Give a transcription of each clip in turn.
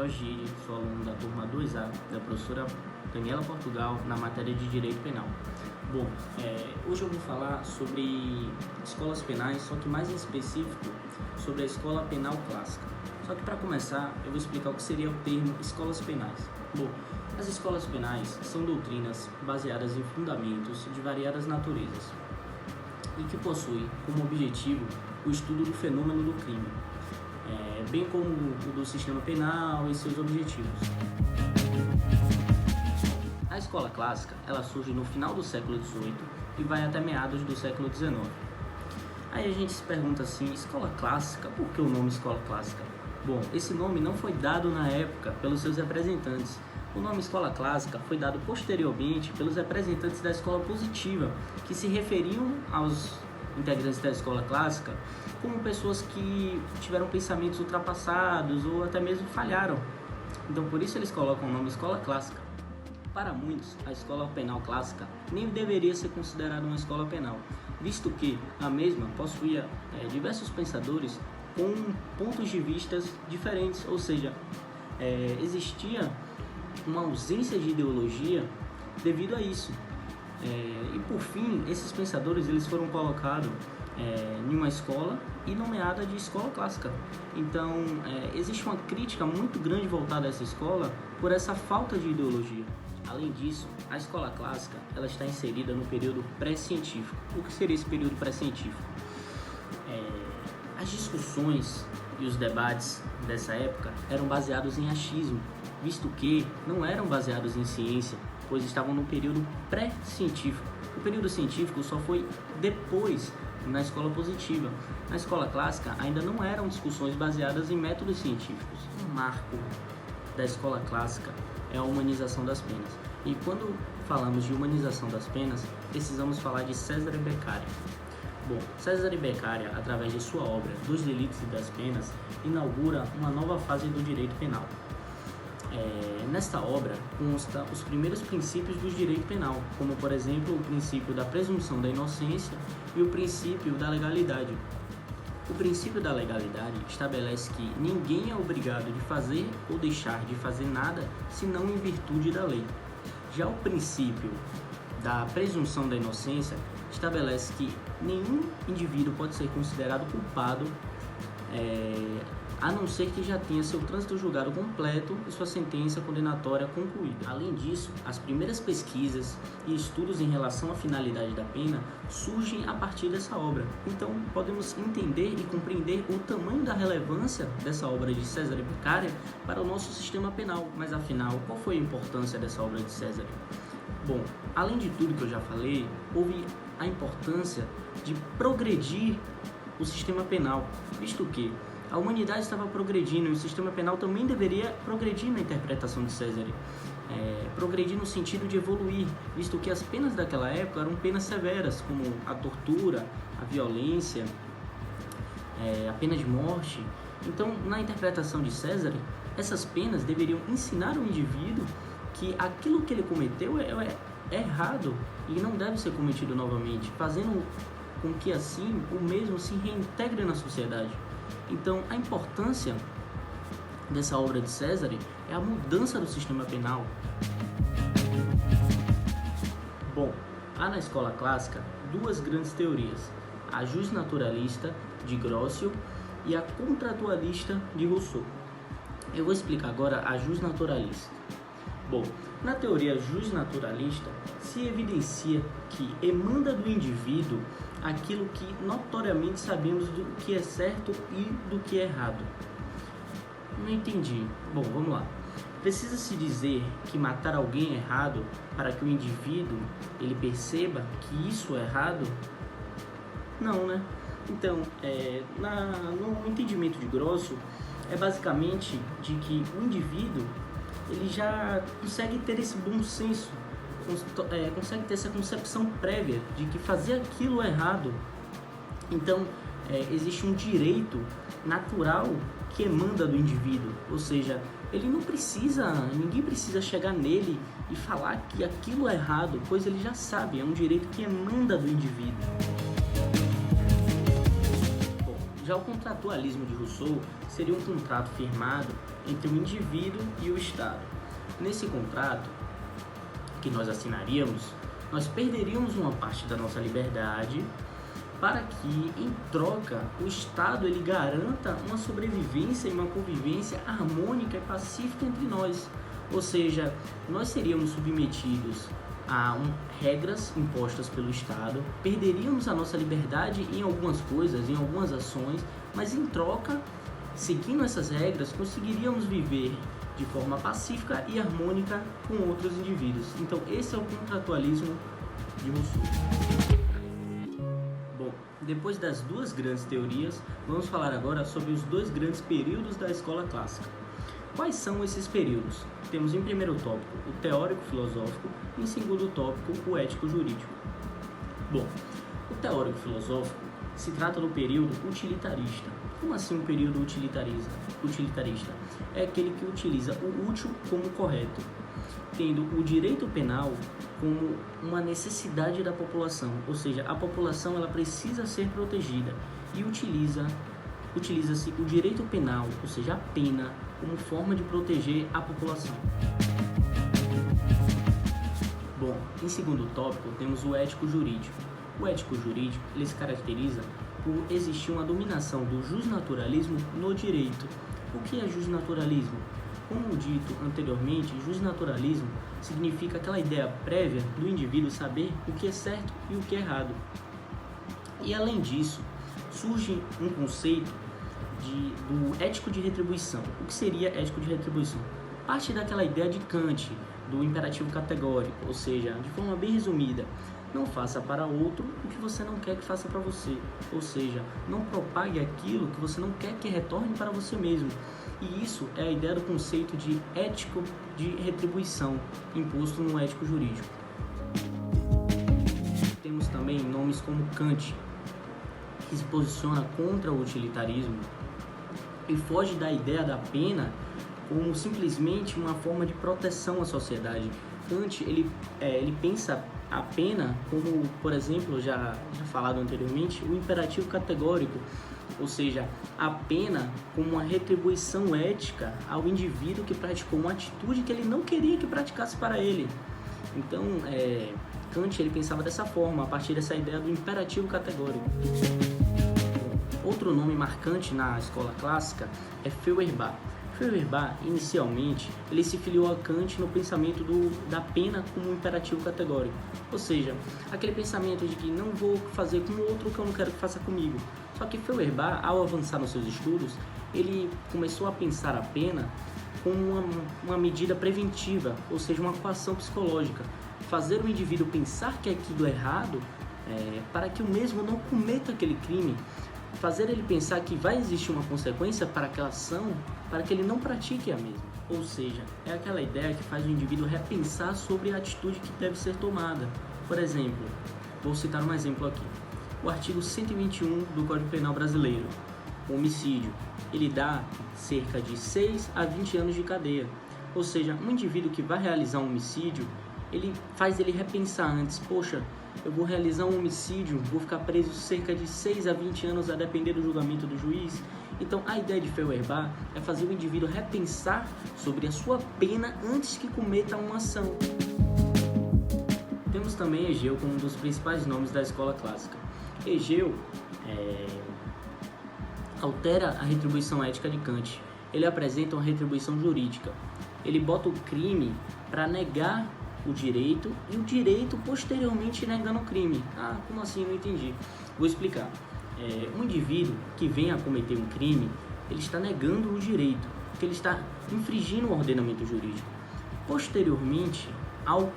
Gide, sou aluno da turma 2A da professora Daniela Portugal na matéria de Direito Penal. Bom, hoje eu vou falar sobre escolas penais, só que mais em específico sobre a escola penal clássica. Só que para começar, eu vou explicar o que seria o termo escolas penais. Bom, as escolas penais são doutrinas baseadas em fundamentos de variadas naturezas e que possuem como objetivo o estudo do fenômeno do crime, bem como o do sistema penal e seus objetivos. A escola clássica ela surge no final do século XVIII e vai até meados do século XIX. Aí a gente se pergunta assim, escola clássica, por que o nome escola clássica? Bom, esse nome não foi dado na época pelos seus representantes. O nome escola clássica foi dado posteriormente pelos representantes da escola positiva, que se referiam aos integrantes da escola clássica como pessoas que tiveram pensamentos ultrapassados ou até mesmo falharam. Então por isso eles colocam o nome escola clássica. Para muitos, a escola penal clássica nem deveria ser considerada uma escola penal, visto que a mesma possuía diversos pensadores com pontos de vista diferentes, ou seja, existia uma ausência de ideologia devido a isso. E por fim, esses pensadores eles foram colocados em uma escola e nomeada de escola clássica. Então, existe uma crítica muito grande voltada a essa escola por essa falta de ideologia. Além disso, a escola clássica ela está inserida no período pré-científico. O que seria esse período pré-científico? As discussões e os debates dessa época eram baseados em achismo, visto que não eram baseados em ciência, pois estavam no período pré-científico. O período científico só foi depois, na escola positiva. Na escola clássica ainda não eram discussões baseadas em métodos científicos. Um marco da escola clássica é a humanização das penas. E quando falamos de humanização das penas, precisamos falar de Cesare Beccaria. Bom, Cesare Beccaria, através de sua obra Dos Delitos e das Penas, inaugura uma nova fase do direito penal. Nesta obra consta os primeiros princípios do direito penal, como por exemplo o princípio da presunção da inocência e o princípio da legalidade. O princípio da legalidade estabelece que ninguém é obrigado de fazer ou deixar de fazer nada senão em virtude da lei. Já o princípio da presunção da inocência estabelece que nenhum indivíduo pode ser considerado culpado a não ser que já tenha seu trânsito julgado completo e sua sentença condenatória concluída. Além disso, as primeiras pesquisas e estudos em relação à finalidade da pena surgem a partir dessa obra. Então, podemos entender e compreender o tamanho da relevância dessa obra de Cesare Beccaria para o nosso sistema penal. Mas afinal, qual foi a importância dessa obra de Cesare? Bom, além de tudo que eu já falei, houve a importância de progredir o sistema penal, visto que a humanidade estava progredindo e o sistema penal também deveria progredir na interpretação de Cesare. Progredir no sentido de evoluir, visto que as penas daquela época eram penas severas, como a tortura, a violência, a pena de morte. Então, na interpretação de Cesare, essas penas deveriam ensinar o indivíduo que aquilo que ele cometeu é errado e não deve ser cometido novamente, fazendo com que assim o mesmo se reintegre na sociedade. Então, a importância dessa obra de Cesare é a mudança do sistema penal. Bom, há na escola clássica duas grandes teorias, a justnaturalista de Grocio e a contratualista de Rousseau. Eu vou explicar agora a justnaturalista. Bom, na teoria justnaturalista se evidencia que emana do indivíduo aquilo que notoriamente sabemos do que é certo e do que é errado. Não entendi. Bom, vamos lá. Precisa-se dizer que matar alguém é errado para que o indivíduo ele perceba que isso é errado? Não, né? Então, no entendimento de Grosso, é basicamente de que o indivíduo ele já consegue ter esse bom senso, consegue ter essa concepção prévia de que fazer aquilo é errado. Então, existe um direito natural que emana do indivíduo, ou seja, ninguém precisa chegar nele e falar que aquilo é errado, pois ele já sabe, é um direito que emana do indivíduo. Já o contratualismo de Rousseau seria um contrato firmado entre o indivíduo e o Estado. Nesse contrato que nós assinaríamos, nós perderíamos uma parte da nossa liberdade para que, em troca, o Estado ele garanta uma sobrevivência e uma convivência harmônica e pacífica entre nós. Ou seja, nós seríamos submetidos a regras impostas pelo Estado, perderíamos a nossa liberdade em algumas coisas, em algumas ações, mas em troca, seguindo essas regras, conseguiríamos viver de forma pacífica e harmônica com outros indivíduos. Então, esse é o contratualismo de Rousseau. Bom, depois das duas grandes teorias, vamos falar agora sobre os dois grandes períodos da escola clássica. Quais são esses períodos? Temos em primeiro tópico o teórico-filosófico e em segundo tópico o ético-jurídico. Bom, o teórico-filosófico se trata do período utilitarista. Como assim um período utilitarista? É aquele que utiliza o útil como correto, tendo o direito penal como uma necessidade da população, ou seja, a população ela precisa ser protegida e utiliza-se o direito penal, ou seja, a pena, como forma de proteger a população. Bom, em segundo tópico temos o ético-jurídico. O ético-jurídico ele se caracteriza por existir uma dominação do justnaturalismo no direito. O que é justnaturalismo? Como dito anteriormente, justnaturalismo significa aquela ideia prévia do indivíduo saber o que é certo e o que é errado. E além disso, surge um conceito do ético de retribuição. O que seria ético de retribuição? Parte daquela ideia de Kant, do imperativo categórico, ou seja, de forma bem resumida, não faça para outro o que você não quer que faça para você, ou seja, não propague aquilo que você não quer que retorne para você mesmo. E isso é a ideia do conceito de ético de retribuição, imposto no ético jurídico. Temos também nomes como Kant, que se posiciona contra o utilitarismo e foge da ideia da pena como simplesmente uma forma de proteção à sociedade. Kant ele pensa a pena como, por exemplo, já falado anteriormente, o imperativo categórico, ou seja, a pena como uma retribuição ética ao indivíduo que praticou uma atitude que ele não queria que praticasse para ele. Então, Kant ele pensava dessa forma, a partir dessa ideia do imperativo categórico. Outro nome marcante na escola clássica é Feuerbach. Feuerbach, inicialmente, ele se filiou a Kant no pensamento da pena como um imperativo categórico. Ou seja, aquele pensamento de que não vou fazer com o outro o que eu não quero que faça comigo. Só que Feuerbach, ao avançar nos seus estudos, ele começou a pensar a pena como uma medida preventiva, ou seja, uma coação psicológica. Fazer o indivíduo pensar que aquilo é errado para que o mesmo não cometa aquele crime. Fazer ele pensar que vai existir uma consequência para aquela ação, para que ele não pratique a mesma. Ou seja, é aquela ideia que faz o indivíduo repensar sobre a atitude que deve ser tomada. Por exemplo, vou citar um exemplo aqui. O artigo 121 do Código Penal brasileiro, o homicídio, ele dá cerca de 6 a 20 anos de cadeia. Ou seja, um indivíduo que vai realizar um homicídio, ele faz ele repensar antes, poxa, eu vou realizar um homicídio, vou ficar preso cerca de 6 a 20 anos a depender do julgamento do juiz. Então a ideia de Feuerbach é fazer o indivíduo repensar sobre a sua pena antes que cometa uma ação. Temos também Hegel como um dos principais nomes da escola clássica. Hegel altera a retribuição ética de Kant. Ele apresenta uma retribuição jurídica. Ele bota o crime para negar o direito e o direito posteriormente negando o crime. Ah, como assim? Não entendi. Vou explicar. Um indivíduo que vem a cometer um crime, ele está negando o direito, porque ele está infringindo o ordenamento jurídico. Posteriormente, ao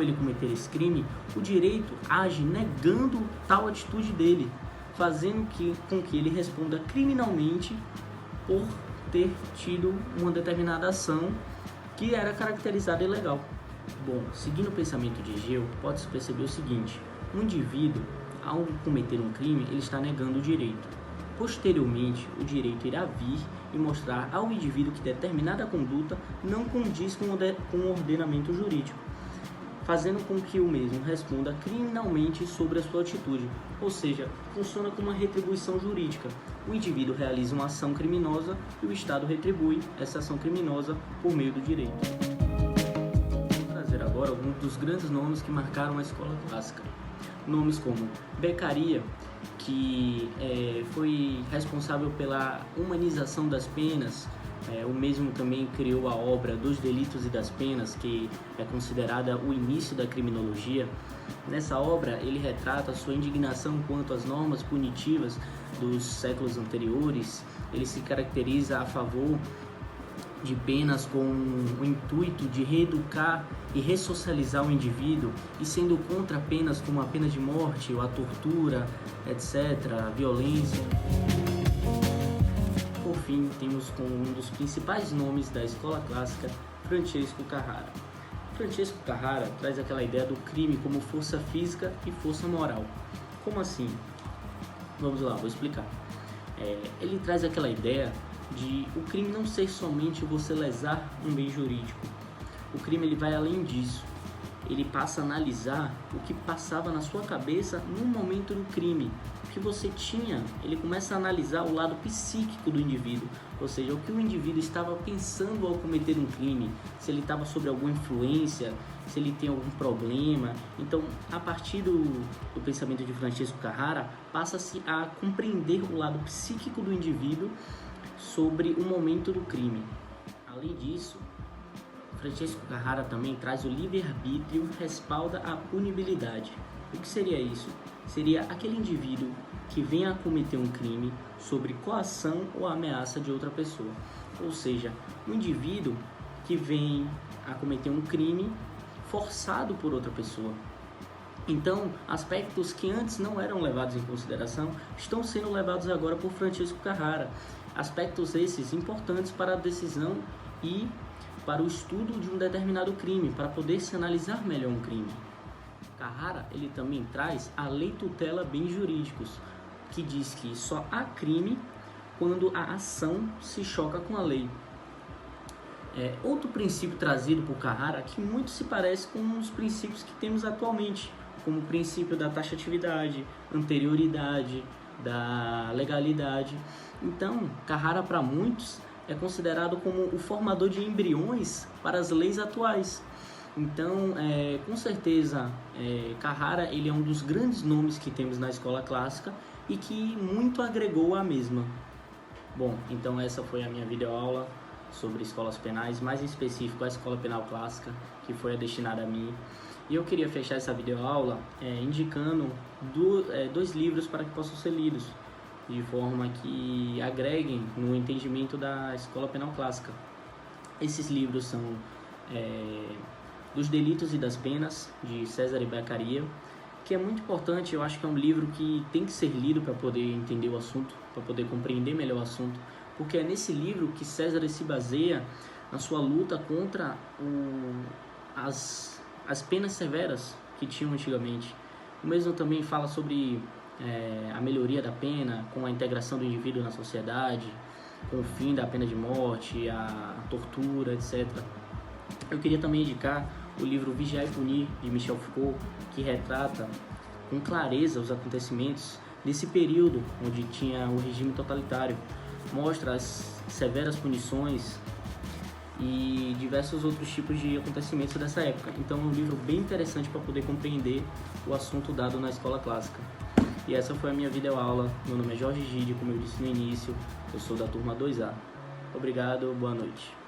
ele cometer esse crime, o direito age negando tal atitude dele, fazendo com que ele responda criminalmente por ter tido uma determinada ação que era caracterizada ilegal. Bom, seguindo o pensamento de Hegel, pode-se perceber o seguinte: um indivíduo, ao cometer um crime, ele está negando o direito. Posteriormente, o direito irá vir e mostrar ao indivíduo que determinada conduta não condiz com o ordenamento jurídico. fazendo com que o mesmo responda criminalmente sobre a sua atitude, ou seja, funciona como uma retribuição jurídica. O indivíduo realiza uma ação criminosa e o Estado retribui essa ação criminosa por meio do direito. Vou trazer agora alguns dos grandes nomes que marcaram a escola clássica. Nomes como Beccaria, que foi responsável pela humanização das penas. O mesmo também criou a obra Dos Delitos e das Penas, que é considerada o início da criminologia. Nessa obra, ele retrata sua indignação quanto às normas punitivas dos séculos anteriores. Ele se caracteriza a favor de penas com o intuito de reeducar e ressocializar o indivíduo, e sendo contra penas como a pena de morte, ou a tortura, etc., a violência. Por fim, temos como um dos principais nomes da escola clássica, Francesco Carrara. Francesco Carrara traz aquela ideia do crime como força física e força moral. Como assim? Vamos lá, vou explicar. Ele traz aquela ideia de o crime não ser somente você lesar um bem jurídico. O crime ele vai além disso. Ele passa a analisar o que passava na sua cabeça no momento do crime. O que você tinha, ele começa a analisar o lado psíquico do indivíduo, ou seja, o que o indivíduo estava pensando ao cometer um crime, se ele estava sob alguma influência, se ele tem algum problema. Então, a partir do pensamento de Francesco Carrara, passa-se a compreender o lado psíquico do indivíduo sobre o momento do crime. Além disso, Francesco Carrara também traz o livre-arbítrio, respalda a punibilidade. O que seria isso? Seria aquele indivíduo que vem a cometer um crime sobre coação ou ameaça de outra pessoa. Ou seja, um indivíduo que vem a cometer um crime forçado por outra pessoa. Então, aspectos que antes não eram levados em consideração estão sendo levados agora por Francesco Carrara. Aspectos esses importantes para a decisão e para o estudo de um determinado crime, para poder se analisar melhor um crime. Carrara, ele também traz a lei tutela bens jurídicos, que diz que só há crime quando a ação se choca com a lei. Outro princípio trazido por Carrara que muito se parece com os princípios que temos atualmente, como o princípio da taxatividade, anterioridade, da legalidade. Então, Carrara para muitos é considerado como o formador de embriões para as leis atuais. Então, com certeza, Carrara ele é um dos grandes nomes que temos na escola clássica e que muito agregou à mesma. Bom, então essa foi a minha videoaula sobre escolas penais, mais em específico a escola penal clássica, que foi a destinada a mim. E eu queria fechar essa videoaula indicando dois livros para que possam ser lidos, de forma que agreguem no entendimento da escola penal clássica. Esses livros são Dos Delitos e das Penas, de Cesare Beccaria, que é muito importante. Eu acho que é um livro que tem que ser lido para poder entender o assunto, para poder compreender melhor o assunto, porque é nesse livro que Cesare se baseia na sua luta contra as penas severas que tinham antigamente. O mesmo também fala sobre a melhoria da pena, com a integração do indivíduo na sociedade, com o fim da pena de morte, a tortura, etc. Eu queria também indicar o livro Vigiar e Punir, de Michel Foucault, que retrata com clareza os acontecimentos desse período onde tinha o regime totalitário, mostra as severas punições e diversos outros tipos de acontecimentos dessa época. Então é um livro bem interessante para poder compreender o assunto dado na escola clássica. E essa foi a minha videoaula. Meu nome é Jorge Gide, como eu disse no início, eu sou da turma 2A. Obrigado, boa noite.